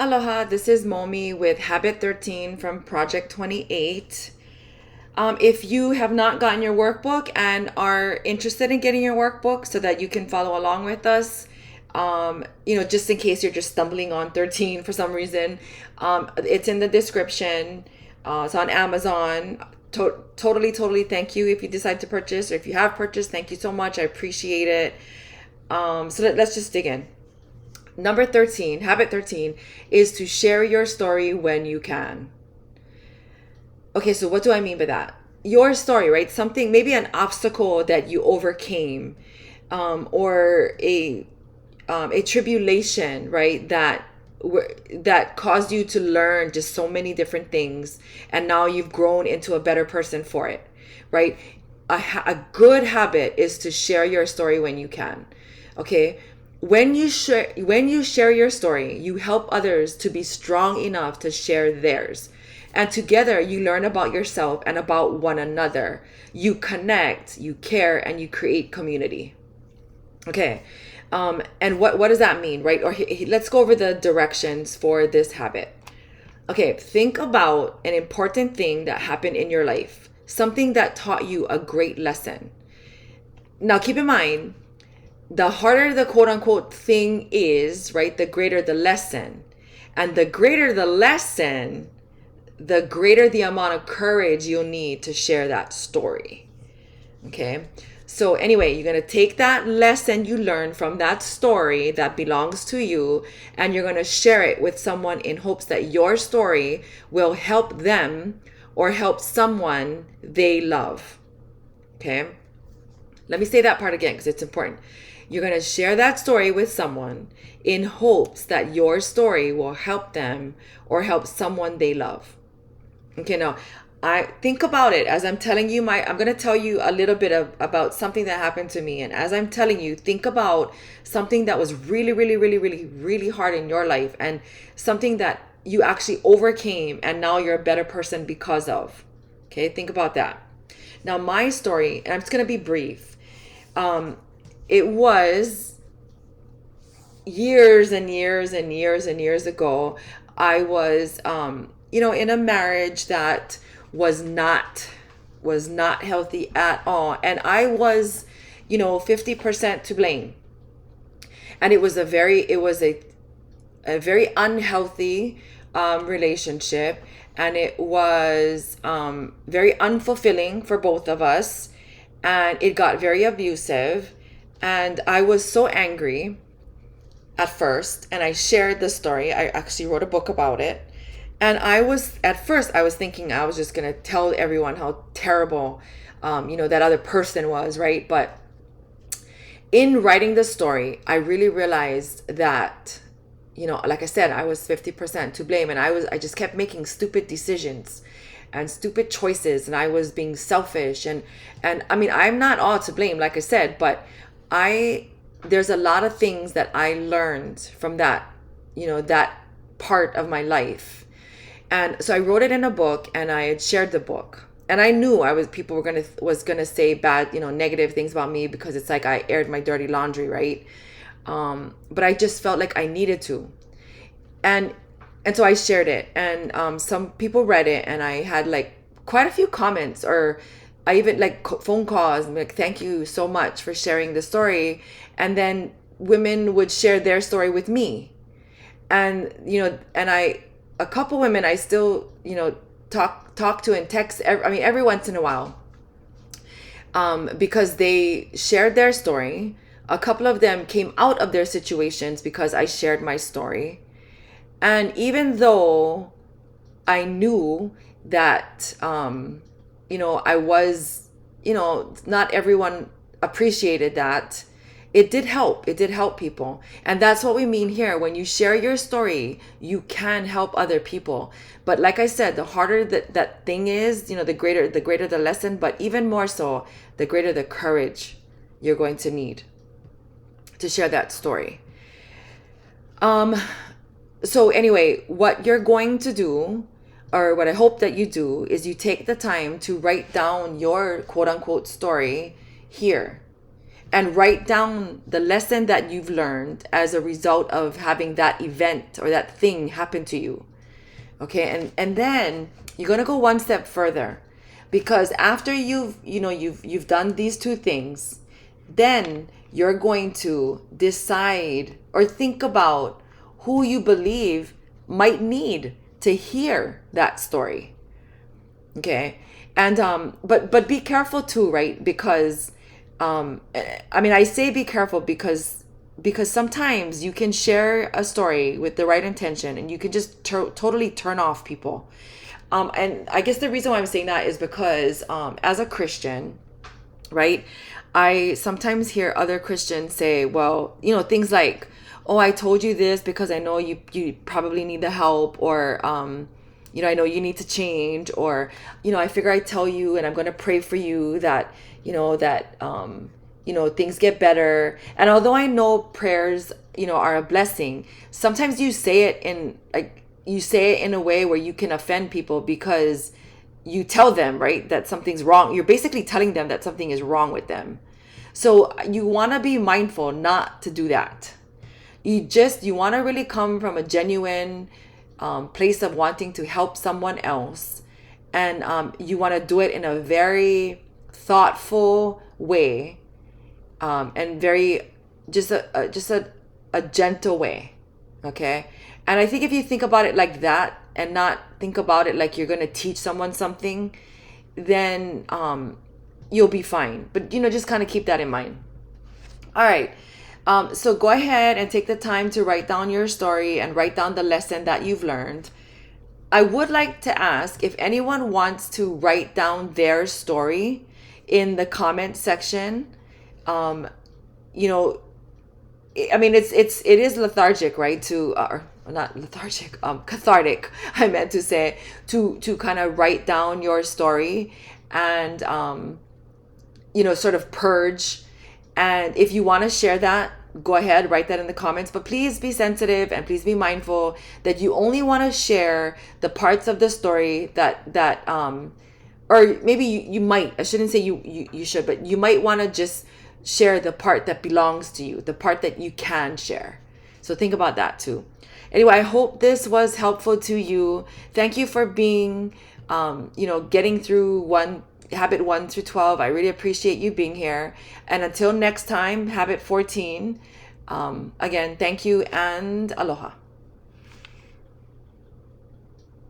Aloha, this is Momi with Habit 13 from Project 28. If you have not gotten your workbook and are interested in getting your workbook so that you can follow along with us, just in case you're just stumbling on 13 for some reason, it's in the description. It's on Amazon. Totally thank you if you decide to purchase, or if you have purchased, thank you so much. I appreciate it. Let's just dig in. Number 13, habit 13, is to share your story when you can. Okay, so what do I mean by that? Your story, right? Something, maybe an obstacle that you overcame, or a tribulation, right? That caused you to learn just so many different things, and now you've grown into a better person for it, right? A good habit is to share your story when you can. Okay. When you share your story, you help others to be strong enough to share theirs. And together you learn about yourself and about one another. You connect, you care, and you create community. Okay. And what does that mean, right? Or let's go over the directions for this habit. Okay, think about an important thing that happened in your life, something that taught you a great lesson. Now keep in mind, the harder the quote unquote thing is, right, the greater the lesson. And the greater the lesson, the greater the amount of courage you'll need to share that story. Okay. So anyway, you're going to take that lesson you learned from that story that belongs to you, and you're going to share it with someone in hopes that your story will help them or help someone they love. Okay. Let me say that part again because it's important. You're going to share that story with someone in hopes that your story will help them or help someone they love. Okay, now I think about it as I'm telling you I'm going to tell you a little bit about something that happened to me. And as I'm telling you, think about something that was really hard in your life, and something that you actually overcame and now you're a better person because of. Okay, think about that. Now my story, and I'm just going to be brief. It was years ago. I was, in a marriage that was not healthy at all. And I was, 50% to blame. And it was a very unhealthy, relationship. And it was, very unfulfilling for both of us. And it got very abusive. And I was so angry at first, and I shared the story. I actually wrote a book about it. And at first I was thinking I was just going to tell everyone how terrible, that other person was, right? But in writing the story, I really realized that, like I said, I was 50% to blame. And I just kept making stupid decisions and stupid choices, and I was being selfish. And I mean, I'm not all to blame, like I said, but there's a lot of things that I learned from that, that part of my life. And so I wrote it in a book, and I had shared the book, and I knew people was gonna say bad, negative things about me, because it's like I aired my dirty laundry, right? But I just felt like I needed to. And so I shared it, and some people read it, and I had like quite a few comments, or I even like phone calls, and like, thank you so much for sharing the story. And then women would share their story with me. And, a couple women I still, talk to and text, every once in a while, because they shared their story. A couple of them came out of their situations because I shared my story. And even though I knew that, I was, not everyone appreciated that, it did help. It did help people. And that's what we mean here. When you share your story, you can help other people. But like I said, the harder that thing is, the greater the lesson, but even more so, the greater the courage you're going to need to share that story. So anyway, what you're going to do, or what I hope that you do, is you take the time to write down your quote unquote story here. and write down the lesson that you've learned as a result of having that event or that thing happen to you. Okay, and then you're gonna go one step further, because after you've done these two things, then you're going to decide or think about who you believe might need to hear that story. Okay, and but be careful too, right? Because I mean, I say be careful because sometimes you can share a story with the right intention and you can just totally turn off people. And I guess the reason why I'm saying that is because as a Christian, right, I sometimes hear other Christians say, well, things like, oh, I told you this because I know you probably need the help, or I know you need to change, or I figure I tell you and I'm going to pray for you that things get better. And although I know prayers are a blessing, sometimes you say it in a way where you can offend people, because you tell them, right, that something's wrong. You're basically telling them that something is wrong with them. So you want to be mindful not to do that. You want to really come from a genuine place of wanting to help someone else, and you want to do it in a very thoughtful way, and very just a gentle way. Okay, and I think if you think about it like that and not think about it like you're going to teach someone something, then you'll be fine. But just kind of keep that in mind. All right. So go ahead and take the time to write down your story and write down the lesson that you've learned. I would like to ask if anyone wants to write down their story in the comment section. I mean, it is lethargic, right? Or not lethargic, cathartic. I meant to say to kind of write down your story and sort of purge. And if you want to share that, go ahead, write that in the comments. But please be sensitive and please be mindful that you only want to share the parts of the story that or maybe you might. I shouldn't say you should, but you might want to just share the part that belongs to you, the part that you can share. So think about that too. Anyway, I hope this was helpful to you. Thank you for being, getting through habit 1 through 12. I really appreciate you being here. And until next time, habit 14. Again, thank you and aloha.